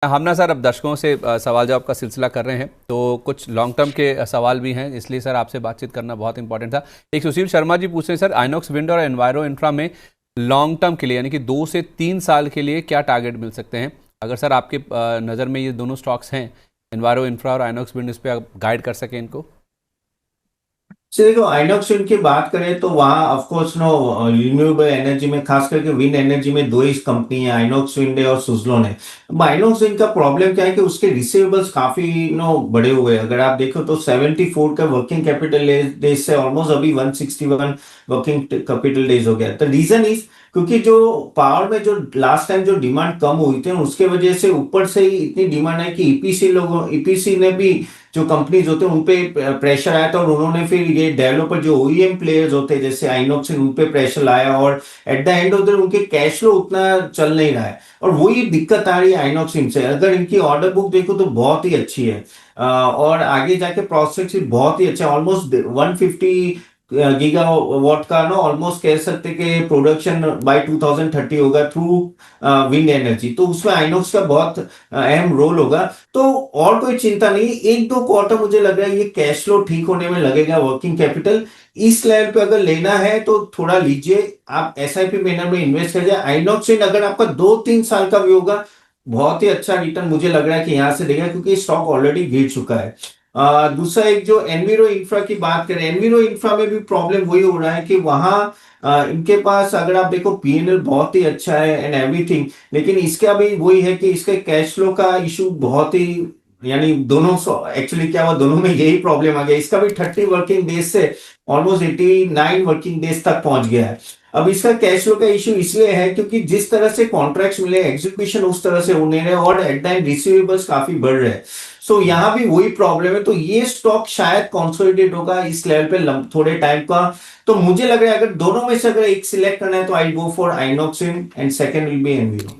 हम ना सर अब दर्शकों से सवाल जवाब का सिलसिला कर रहे हैं, तो कुछ लॉन्ग टर्म के सवाल भी हैं, इसलिए सर आपसे बातचीत करना बहुत इंपॉर्टेंट था। एक सुशील शर्मा जी पूछ रहे हैं, सर आइनॉक्स विंड और एनवायरो इंफ्रा में लॉन्ग टर्म के लिए यानी कि 2 से 3 साल के लिए क्या टारगेट मिल सकते हैं? अगर सर आपके नज़र में ये दोनों स्टॉक्स हैं, एनवायरो इंफ्रा और आइनॉक्स विंड, इस पर आप गाइड कर सकें इनको। से देखो, आइनॉक्स विंड की बात करें तो वहाँ of course no renewable energy में, खास करके विंड एनर्जी में दो ही कंपनी है, आइनॉक्स विंड है और सुजलोन है। अब आइनॉक्स विंड का प्रॉब्लम क्या है कि उसके रिसीवेबल्स काफी नो बड़े हुए हैं। अगर आप देखो तो 74 का वर्किंग कैपिटल डेज से ऑलमोस्ट अभी 161 वर्किंग कैपिटल डेज हो गया। द रीजन इज क्योंकि जो पावर में जो लास्ट टाइम जो डिमांड कम हुई थी उसके वजह से ऊपर से ही इतनी डिमांड है कि ईपीसी ने भी, जो कंपनीज होते हैं उन पे प्रेशर आया था, और उन्होंने फिर ये डेवलपर जो ओईएम प्लेयर्स होते हैं जैसे आइनॉक्स, उन पे प्रेशर लाया, और at the end of the उनके कैश फ्लो उतना चल नहीं रहा है। और वही दिक्कत आ रही है आइनॉक्स इनसे। अगर इनकी ऑर्डर बुक देखो तो बहुत ही अच्छी है, और आगे जाके प्रोस्पेक्ट्स भी बहुत ही अच्छे, ऑलमोस्ट 150 गीगावाट का ना, ऑलमोस्ट कह सकते कि प्रोडक्शन बाय 2030 होगा थ्रू विंड एनर्जी। तो उसमें आइनॉक्स का बहुत अहम रोल होगा। तो और कोई चिंता नहीं, एक दो क्वार्टर मुझे लग रहा है ये कैश फ्लो ठीक होने में लगेगा। वर्किंग कैपिटल इस लेवल पे अगर लेना है तो थोड़ा लीजिए, आप एसआईपी मैनर में इन्वेस्ट करिए। आइनॉक्स विंड अगर आपका 2-3 साल का भी होगा, बहुत ही अच्छा रिटर्न मुझे लग रहा है कि यहां से देगा, क्योंकि स्टॉक ऑलरेडी गिर चुका है। दूसरा, एक जो एनवीरो इंफ्रा की बात करें, एनवीरो इंफ्रा में भी प्रॉब्लम वही हो रहा है कि वहां इनके पास अगर आप देखो पीएनएल बहुत ही अच्छा है एंड एवरीथिंग, लेकिन इसका भी वही है कि इसके कैश फ्लो का इशू बहुत ही, यानी दोनों एक्चुअली क्या हुआ, दोनों में यही प्रॉब्लम आ गया। इसका भी 30 वर्किंग डेज से ऑलमोस्ट 89 वर्किंग डेज तक पहुंच गया है। अब इसका कैश फ्लो का इशू इसलिए है क्योंकि जिस तरह से कॉन्ट्रैक्ट्स मिले, एग्जीक्यूशन उस तरह से होने रहे, और एट द एंड रिसीवेबल्स काफी बढ़ रहे हैं। सो यहाँ भी वही प्रॉब्लम है। तो ये स्टॉक शायद कंसोलिडेट होगा इस लेवल पे थोड़े टाइम का। तो मुझे लग रहा है अगर दोनों में से अगर एक सिलेक्ट करना है तो I go for INOX and second will be एनवीरो।